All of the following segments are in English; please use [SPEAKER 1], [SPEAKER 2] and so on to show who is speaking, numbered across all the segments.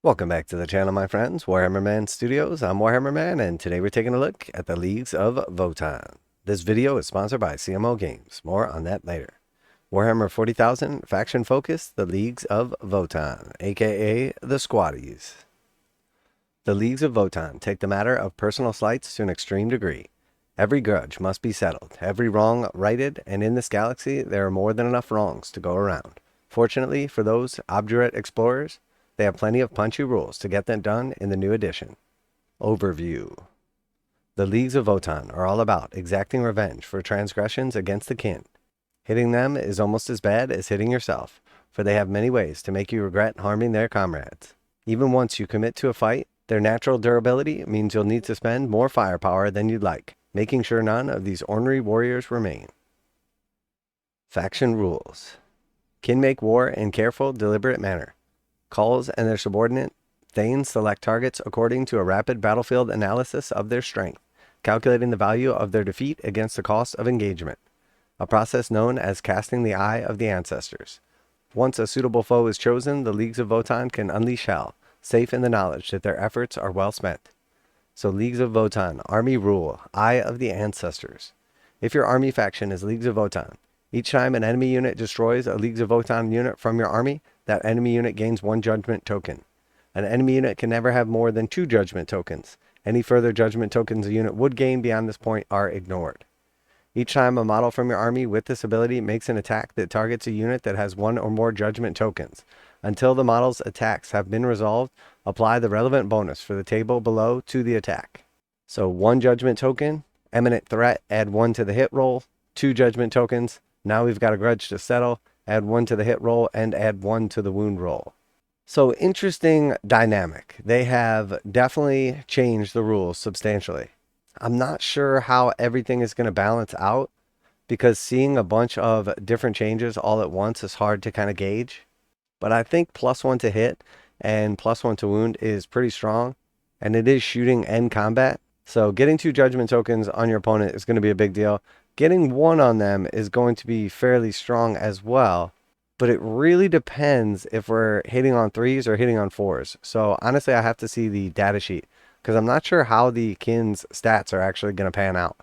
[SPEAKER 1] Welcome back to the channel, my friends. Warhammer Man Studios. I'm Warhammer Man, and today we're taking a look at the Leagues of Votann. This video is sponsored by CMO Games. More on that later. Warhammer 40,000 faction focus, the Leagues of Votann, aka the Squatties. The Leagues of Votann take the matter of personal slights to an extreme degree. Every grudge must be settled, every wrong righted, and in this galaxy there are more than enough wrongs to go around. Fortunately for those obdurate explorers, they have plenty of punchy rules to get them done in the new edition. Overview. The Leagues of Votann are all about exacting revenge for transgressions against the kin. Hitting them is almost as bad as hitting yourself, for they have many ways to make you regret harming their comrades. Even once you commit to a fight, their natural durability means you'll need to spend more firepower than you'd like, making sure none of these ornery warriors remain. Faction rules. Kin make war in careful, deliberate manner. Culls and their subordinate Thanes select targets according to a rapid battlefield analysis of their strength, calculating the value of their defeat against the cost of engagement, a process known as casting the eye of the ancestors. Once a suitable foe is chosen, the Leagues of Votann can unleash hell, safe in the knowledge that their efforts are well spent. So Leagues of Votann, Army Rule, Eye of the Ancestors. If your army faction is Leagues of Votann, each time an enemy unit destroys a Leagues of Votann unit from your army, that enemy unit gains 1 judgment token. An enemy unit can never have more than 2 judgment tokens. Any further judgment tokens a unit would gain beyond this point are ignored. Each time a model from your army with this ability makes an attack that targets a unit that has 1 or more judgment tokens, until the model's attacks have been resolved, apply the relevant bonus for the table below to the attack. So 1 judgment token, eminent threat, add 1 to the hit roll, 2 judgment tokens, now we've got a grudge to settle, add 1 to the hit roll, and add 1 to the wound roll. So interesting dynamic. They have definitely changed the rules substantially. I'm not sure how everything is going to balance out, because seeing a bunch of different changes all at once is hard to kind of gauge. But I think +1 to hit and +1 to wound is pretty strong, and it is shooting and combat. So getting 2 judgment tokens on your opponent is going to be a big deal. Getting 1 on them is going to be fairly strong as well, but it really depends if we're hitting on 3s or hitting on 4s. So honestly, I have to see the data sheet because I'm not sure how the kin's stats are actually going to pan out.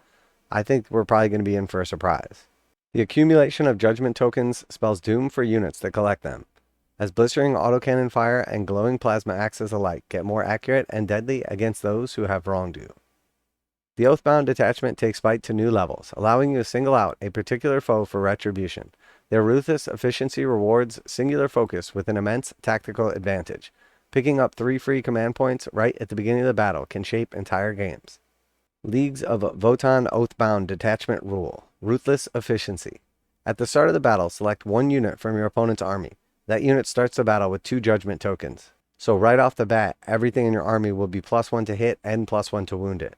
[SPEAKER 1] I think we're probably going to be in for a surprise. The accumulation of judgment tokens spells doom for units that collect them, as blistering autocannon fire and glowing plasma axes alike get more accurate and deadly against those who have wronged you. The Oathbound detachment takes fight to new levels, allowing you to single out a particular foe for retribution. Their ruthless efficiency rewards singular focus with an immense tactical advantage. Picking up 3 free command points right at the beginning of the battle can shape entire games. Leagues of Votann Oathbound detachment rule, ruthless efficiency. At the start of the battle, select 1 unit from your opponent's army. That unit starts the battle with 2 judgment tokens. So right off the bat, everything in your army will be +1 to hit and +1 to wound it.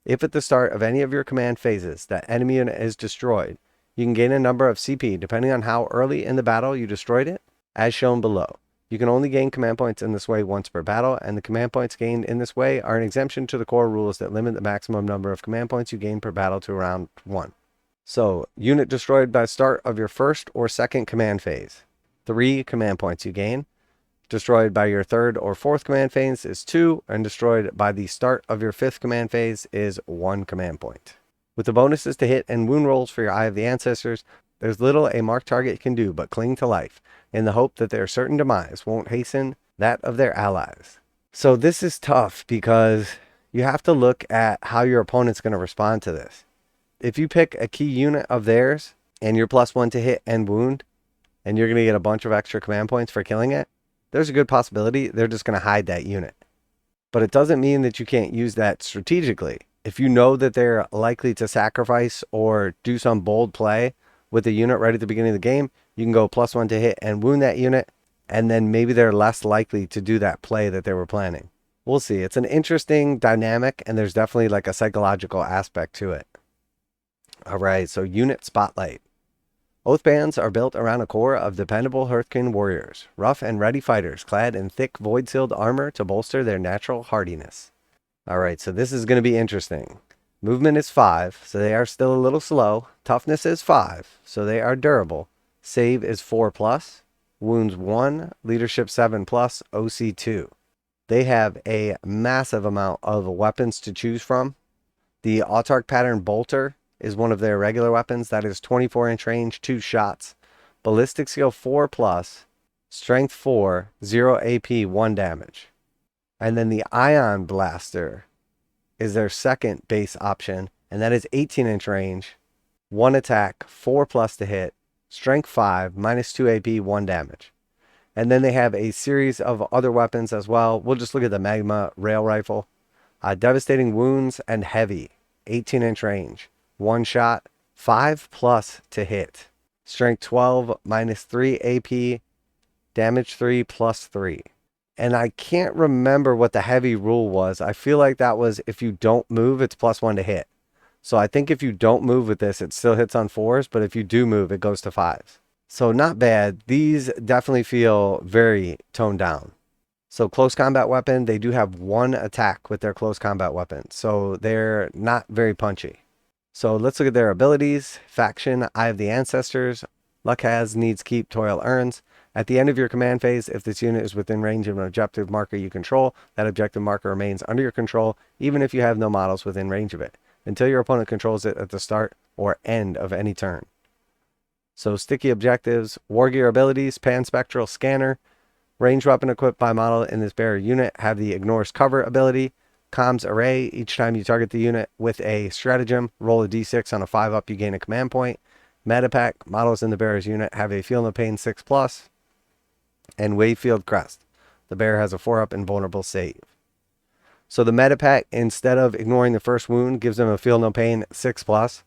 [SPEAKER 1] If at the start of any of your command phases that enemy unit is destroyed, you can gain a number of CP depending on how early in the battle you destroyed it, as shown below. You can only gain command points in this way once per battle, and the command points gained in this way are an exemption to the core rules that limit the maximum number of command points you gain per battle to around 1. So, unit destroyed by start of your first or second command phase, 3 command points you gain. Destroyed by your 3rd or 4th command phase is 2, and destroyed by the start of your 5th command phase is 1 command point. With the bonuses to hit and wound rolls for your Eye of the Ancestors, there's little a marked target can do but cling to life, in the hope that their certain demise won't hasten that of their allies. So this is tough because you have to look at how your opponent's going to respond to this. If you pick a key unit of theirs, and you're +1 to hit and wound, and you're going to get a bunch of extra command points for killing it, there's a good possibility they're just going to hide that unit. But it doesn't mean that you can't use that strategically. If you know that they're likely to sacrifice or do some bold play with a unit right at the beginning of the game, you can go +1 to hit and wound that unit, and then maybe they're less likely to do that play that they were planning. We'll see. It's an interesting dynamic, and there's definitely like a psychological aspect to it. All right, so unit spotlight. Oathbands are built around a core of dependable Hearthkin warriors, rough and ready fighters clad in thick void-sealed armor to bolster their natural hardiness. Alright, so this is going to be interesting. Movement is 5, so they are still a little slow. Toughness is 5, so they are durable. Save is 4+, wounds 1, leadership 7+, OC 2. They have a massive amount of weapons to choose from. The autark pattern bolter is one of their regular weapons. That is 24-inch range, 2 shots. Ballistic skill 4+, strength 4, 0 AP, 1 damage. And then the ion blaster is their second base option, and that is 18-inch range, 1 attack, 4+ to hit, strength 5, -2 AP, 1 damage. And then they have a series of other weapons as well. We'll just look at the magma rail rifle. Devastating wounds and heavy, 18-inch range, 1 shot, 5+ to hit, strength 12, -3 AP, damage 3 +3. And I can't remember what the heavy rule was. I feel like that was if you don't move, it's +1 to hit. So I think if you don't move with this, it still hits on 4s, but if you do move, it goes to 5s. So not bad. These definitely feel very toned down. So close combat weapon, they do have 1 attack with their close combat weapon. So they're not very punchy. So let's look at their abilities. Faction, Eye of the Ancestors. Luck has, needs keep, toil earns. At the end of your command phase, if this unit is within range of an objective marker you control, that objective marker remains under your control, even if you have no models within range of it, until your opponent controls it at the start or end of any turn. So sticky objectives, war gear abilities, panspectral scanner, range weapon equipped by model in this bearer unit have the ignores cover ability, comms array, each time you target the unit with a stratagem, roll a d6 on a 5-up, you gain a command point. Metapack, models in the bearer's unit have a feel no pain 6+, and wave field crest. The bearer has a 4-up invulnerable save. So the metapack, instead of ignoring the first wound, gives them a feel no pain 6+.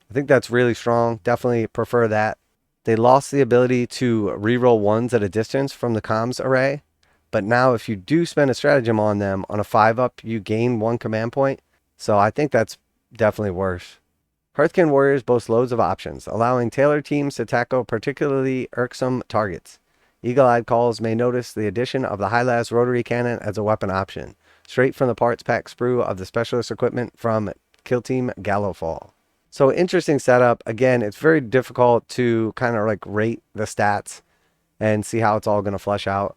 [SPEAKER 1] I think that's really strong. Definitely prefer that. They lost the ability to reroll 1s at a distance from the comms array, but now if you do spend a stratagem on them on a 5-up, you gain 1 command point. So I think that's definitely worse. Hearthkin warriors boast loads of options, allowing tailored teams to tackle particularly irksome targets. Eagle-eyed calls may notice the addition of the high-las rotary cannon as a weapon option, straight from the parts pack sprue of the specialist equipment from Kill Team Gallowfall. So interesting setup. Again, it's very difficult to kind of like rate the stats and see how it's all going to flesh out.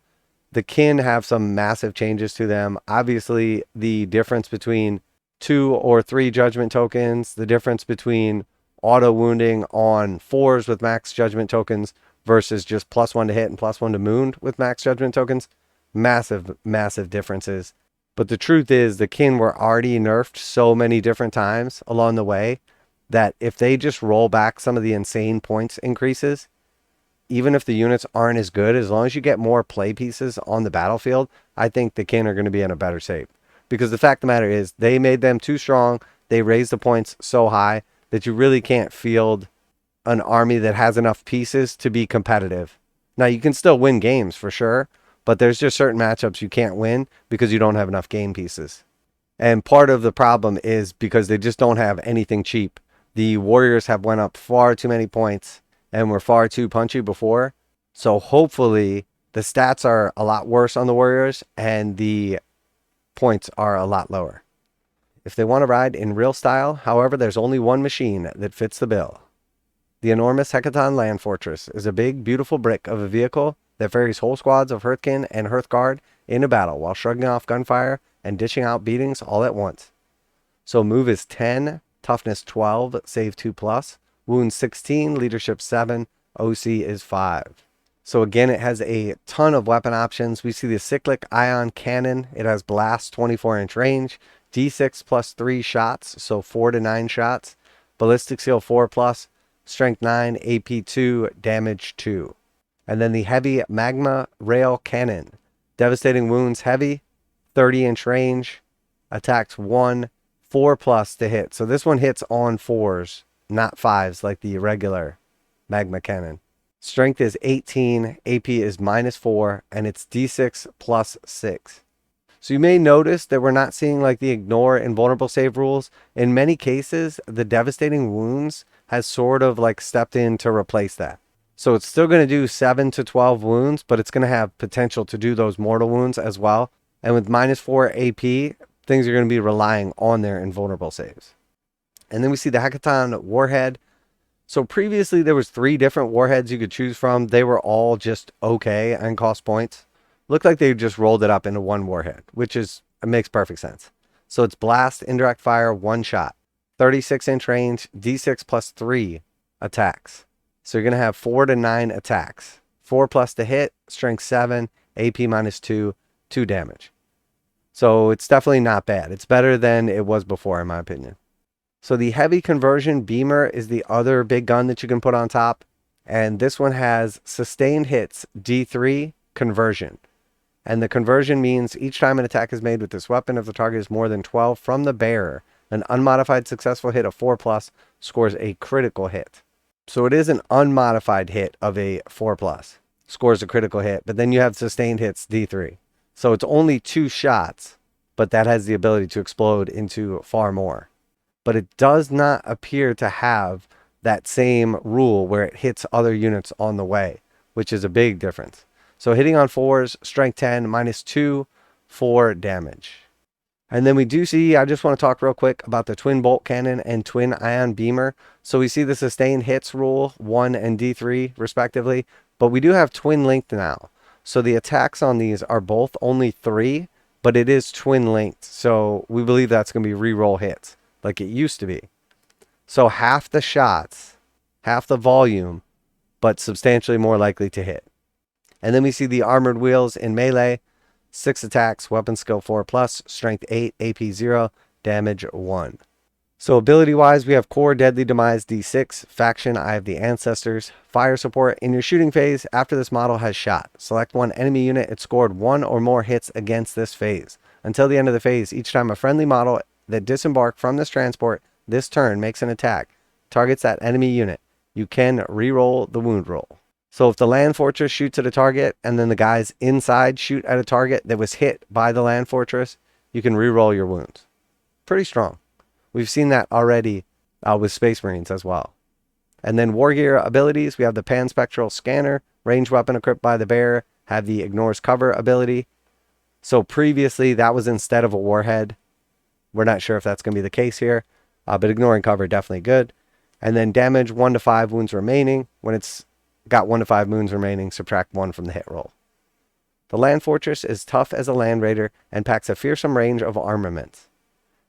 [SPEAKER 1] The kin have some massive changes to them. Obviously, the difference between 2 or 3 judgment tokens, the difference between auto wounding on 4s with max judgment tokens versus just +1 to hit and +1 to wound with max judgment tokens. Massive, massive differences. But the truth is the kin were already nerfed so many different times along the way that if they just roll back some of the insane points increases, even if the units aren't as good, as long as you get more play pieces on the battlefield, I think the kin are going to be in a better shape. Because the fact of the matter is they made them too strong. They raised the points so high that you really can't field an army that has enough pieces to be competitive. Now, you can still win games for sure, but there's just certain matchups you can't win because you don't have enough game pieces. And part of the problem is because they just don't have anything cheap. The warriors have went up far too many points and were far too punchy before. So hopefully the stats are a lot worse on the warriors and the points are a lot lower. If they want to ride in real style, however, there's only one machine that fits the bill. The enormous Hekaton Land Fortress is a big, beautiful brick of a vehicle that ferries whole squads of Hearthkin and Hearthguard into battle while shrugging off gunfire and dishing out beatings all at once. So move is 10, toughness 12, save 2+, wounds 16, leadership 7, OC is 5. So again, it has a ton of weapon options. We see the cyclic ion cannon. It has blast 24-inch range, D6 plus 3 shots, so 4 to 9 shots. Ballistic skill 4+, strength 9, AP 2, damage 2. And then the heavy magma rail cannon. Devastating wounds heavy, 30-inch range, attacks 1, 4+ to hit. So this one hits on 4s, not 5s like the regular magma cannon. Strength is 18, AP is -4, and it's D6 plus 6. So you may notice that we're not seeing like the ignore invulnerable save rules. In many cases, the devastating wounds has sort of like stepped in to replace that. So it's still going to do 7 to 12 wounds, but it's going to have potential to do those mortal wounds as well. And with -4 AP, things are going to be relying on their invulnerable saves. And then we see the Hekaton Warhead. So previously there was 3 different warheads you could choose from. They were all just okay and cost points. Looked like they just rolled it up into one warhead, which is, it makes perfect sense. So it's blast, indirect fire, one shot, 36-inch range, d6 plus 3 attacks. So you're going to have 4 to 9 attacks. 4 plus to hit, strength 7, AP minus 2, 2 damage. So it's definitely not bad. It's better than it was before, in my opinion. So the heavy conversion beamer is the other big gun that you can put on top. And this one has sustained hits, D3, conversion. And the conversion means each time an attack is made with this weapon, if the target is more than 12 from the bearer, an unmodified successful hit of 4+ scores a critical hit. So it is an unmodified hit of a 4+, scores a critical hit, but then you have sustained hits, D3. So it's only 2 shots, but that has the ability to explode into far more. But it does not appear to have that same rule where it hits other units on the way, which is a big difference. So hitting on 4s, strength 10, minus 2, 4 damage. And then we do see, I just want to talk real quick about the twin bolt cannon and twin ion beamer. So we see the sustained hits rule, 1 and D3 respectively, but we do have twin linked now. So the attacks on these are both only 3, but it is twin linked. So we believe that's going to be reroll hits like it used to be. So half the shots, half the volume, but substantially more likely to hit. And then we see the armored wheels in melee, 6 attacks, weapon skill 4+, strength 8, AP 0, damage 1. So ability wise, we have core deadly demise D6, faction Eye of the Ancestors, fire support. In your shooting phase, after this model has shot, select one enemy unit it scored 1 or more hits against this phase. Until the end of the phase, each time a friendly model that disembarked from this transport this turn makes an attack, targets that enemy unit, you can re-roll the wound roll. So if the land fortress shoots at a target and then the guys inside shoot at a target that was hit by the land fortress, you can re-roll your wounds. Pretty strong. We've seen that already with Space Marines as well. And then war gear abilities, we have the Panspectral Scanner, ranged weapon equipped by the bearer, have the Ignores Cover ability. So previously that was instead of a warhead. We're not sure if that's going to be the case here, but ignoring cover definitely good. And then damage 1 to 5 wounds remaining. When it's got 1 to 5 wounds remaining, subtract 1 from the hit roll. The land fortress is tough as a land raider and packs a fearsome range of armaments.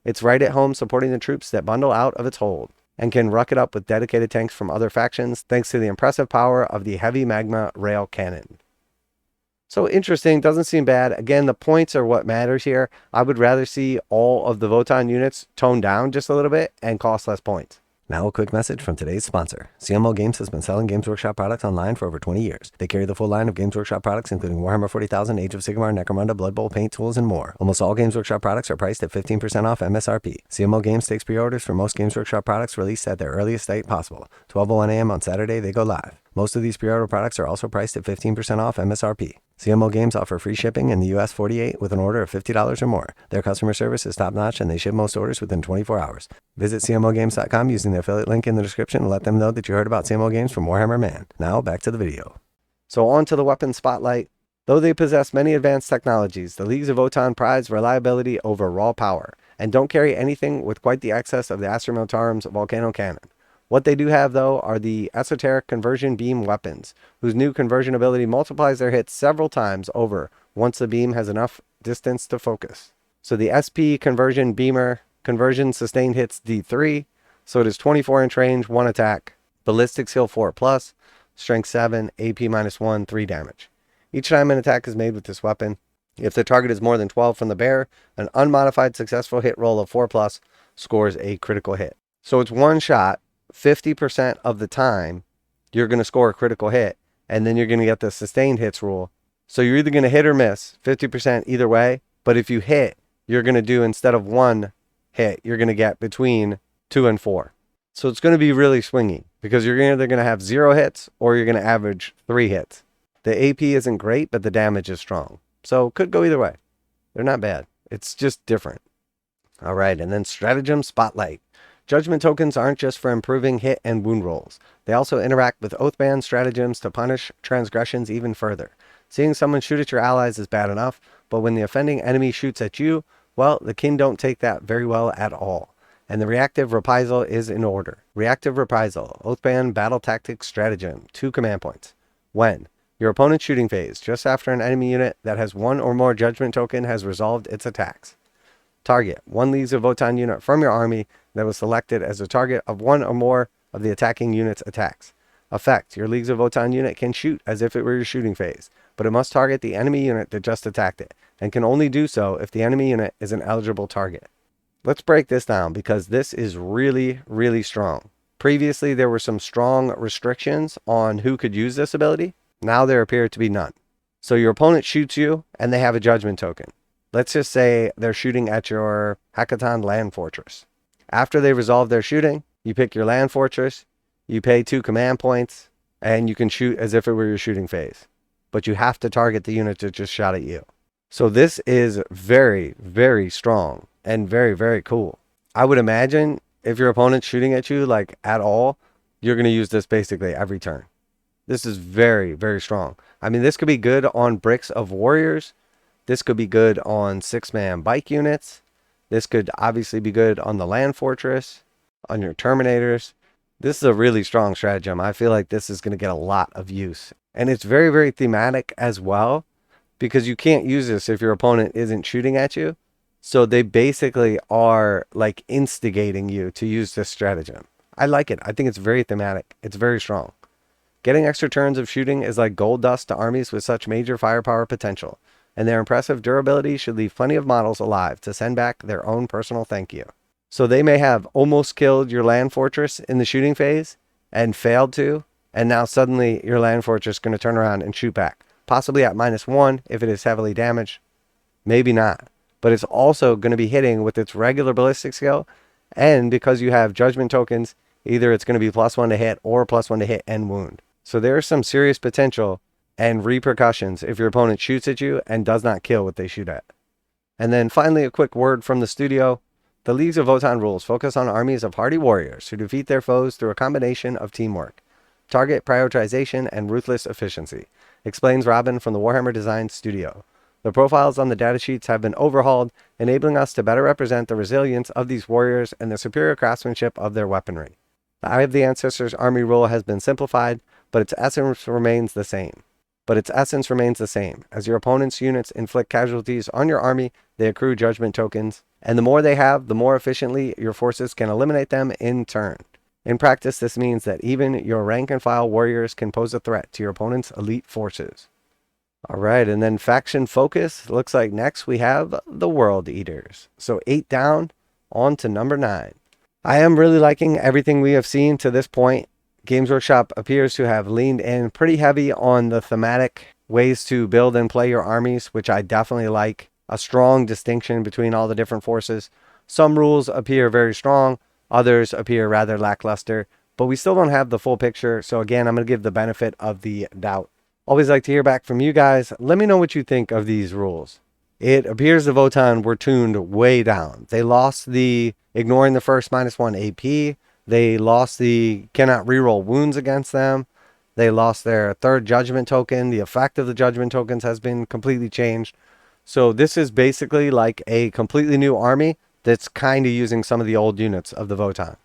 [SPEAKER 1] It's right at home supporting the troops that bundle out of its hold, and can ruck it up with dedicated tanks from other factions thanks to the impressive power of the heavy magma rail cannon. So interesting, doesn't seem bad. Again, the points are what matters here. I would rather see all of the Votann units toned down just a little bit and cost less points. Now a quick message from today's sponsor. CMO Games has been selling Games Workshop products online for over 20 years. They carry the full line of Games Workshop products, including Warhammer 40,000, Age of Sigmar, Necromunda, Blood Bowl, paint tools, and more. Almost all Games Workshop products are priced at 15% off MSRP. CMO Games takes pre-orders for most Games Workshop products released at their earliest date possible. 12:01 a.m. on Saturday, they go live. Most of these pre-order products are also priced at 15% off MSRP. CMO Games offer free shipping in the US 48 with an order of $50 or more. Their customer service is top-notch and they ship most orders within 24 hours. Visit CMOGames.com using the affiliate link in the description and let them know that you heard about CMO Games from Warhammer Man. Now back to the video. So on to the weapon spotlight. Though they possess many advanced technologies, the Leagues of Votann prize reliability over raw power and don't carry anything with quite the excess of the Aster Miltarum's Volcano Cannon. What they do have, though, are the esoteric conversion beam weapons, whose new conversion ability multiplies their hits several times over once the beam has enough distance to focus. So the SP conversion beamer conversion sustained hits D3, so it is 24-inch range, 1 attack, ballistic skill 4+, strength 7, AP minus 1, 3 damage. Each time an attack is made with this weapon, if the target is more than 12 from the bearer, an unmodified successful hit roll of 4+ scores a critical hit. So it's one shot. 50% of the time you're going to score a critical hit, and then you're going to get the sustained hits rule. So you're either going to hit or miss 50% either way, but if you hit, you're going to do, instead of 1 hit, you're going to get between 2 and 4. So it's going to be really swingy because you're either going to have 0 hits or you're going to average 3 hits. The AP isn't great, but the damage is strong. So could go either way. They're not bad. It's just different. All right, and then Stratagem Spotlight. Judgment tokens aren't just for improving hit and wound rolls. They also interact with Oathband stratagems to punish transgressions even further. Seeing someone shoot at your allies is bad enough, but when the offending enemy shoots at you, well, the kin don't take that very well at all. And the reactive reprisal is in order. Reactive reprisal, Oathband battle tactics stratagem, 2 command points. When Your opponent's shooting phase, just after an enemy unit that has one or more judgment token has resolved its attacks. Target, one Leagues of Votann unit from your army that was selected as a target of one or more of the attacking unit's attacks. Effect, your Leagues of Votann unit can shoot as if it were your shooting phase, but it must target the enemy unit that just attacked it, and can only do so if the enemy unit is an eligible target. Let's break this down because this is really, really strong. Previously, there were some strong restrictions on who could use this ability. Now there appear to be none. So your opponent shoots you and they have a judgment token. Let's just say they're shooting at your Hekaton land fortress. After they resolve their shooting, you pick your land fortress, you pay 2 command points, and you can shoot as if it were your shooting phase. But you have to target the unit that just shot at you. So this is very, very strong and very, very cool. I would imagine if your opponent's shooting at you like at all, you're going to use this basically every turn. This is very, very strong. I mean, this could be good on bricks of warriors. This could be good on 6-man bike units. This could obviously be good on the land fortress, on your terminators. This is a really strong stratagem. I feel like this is going to get a lot of use. And it's very, very thematic as well, because you can't use this if your opponent isn't shooting at you. So they basically are like instigating you to use this stratagem. I like it. I think it's very thematic. It's very strong. Getting extra turns of shooting is like gold dust to armies with such major firepower potential, and their impressive durability should leave plenty of models alive to send back their own personal thank you. So they may have almost killed your land fortress in the shooting phase and failed to, and now suddenly your land fortress is going to turn around and shoot back. Possibly at -1 if it is heavily damaged. Maybe not. But it's also going to be hitting with its regular ballistic skill, and because you have judgment tokens, either it's going to be +1 to hit or +1 to hit and wound. So there's some serious potential and repercussions if your opponent shoots at you and does not kill what they shoot at. And then finally, a quick word from the studio. The Leagues of Votann rules focus on armies of hardy warriors who defeat their foes through a combination of teamwork, target prioritization, and ruthless efficiency, explains Robin from the Warhammer Design Studio. The profiles on the datasheets have been overhauled, enabling us to better represent the resilience of these warriors and the superior craftsmanship of their weaponry. The Eye of the Ancestors army rule has been simplified, but its essence remains the same. As your opponent's units inflict casualties on your army, they accrue judgment tokens, and the more they have, the more efficiently your forces can eliminate them in turn. In practice, this means that even your rank-and-file warriors can pose a threat to your opponent's elite forces. Alright, and then faction focus. Looks like next we have the World Eaters. So 8 down, on to number 9. I am really liking everything we have seen to this point. Games Workshop appears to have leaned in pretty heavy on the thematic ways to build and play your armies, which I definitely like. A strong distinction between all the different forces. Some rules appear very strong, others appear rather lackluster, but we still don't have the full picture, so again, I'm going to give the benefit of the doubt. Always like to hear back from you guys. Let me know what you think of these rules. It appears the Votann were tuned way down. They lost the ignoring the first -1 AP. They lost the cannot reroll wounds against them. They lost their 3rd judgment token. The effect of the judgment tokens has been completely changed. So this is basically like a completely new army that's kind of using some of the old units of the Votann.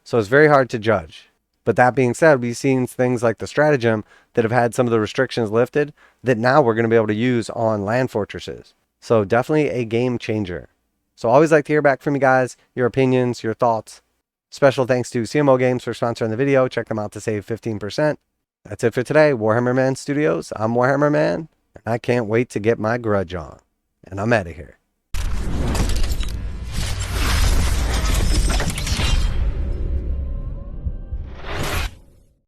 [SPEAKER 1] So it's very hard to judge. But that being said, we've seen things like the Stratagem that have had some of the restrictions lifted that now we're going to be able to use on land fortresses. So definitely a game changer. So always like to hear back from you guys, your opinions, your thoughts. Special thanks to CMO Games for sponsoring the video. Check them out to save 15%. That's it for today. Warhammer Man Studios. I'm Warhammer Man, and I can't wait to get my grudge on. And I'm out of here.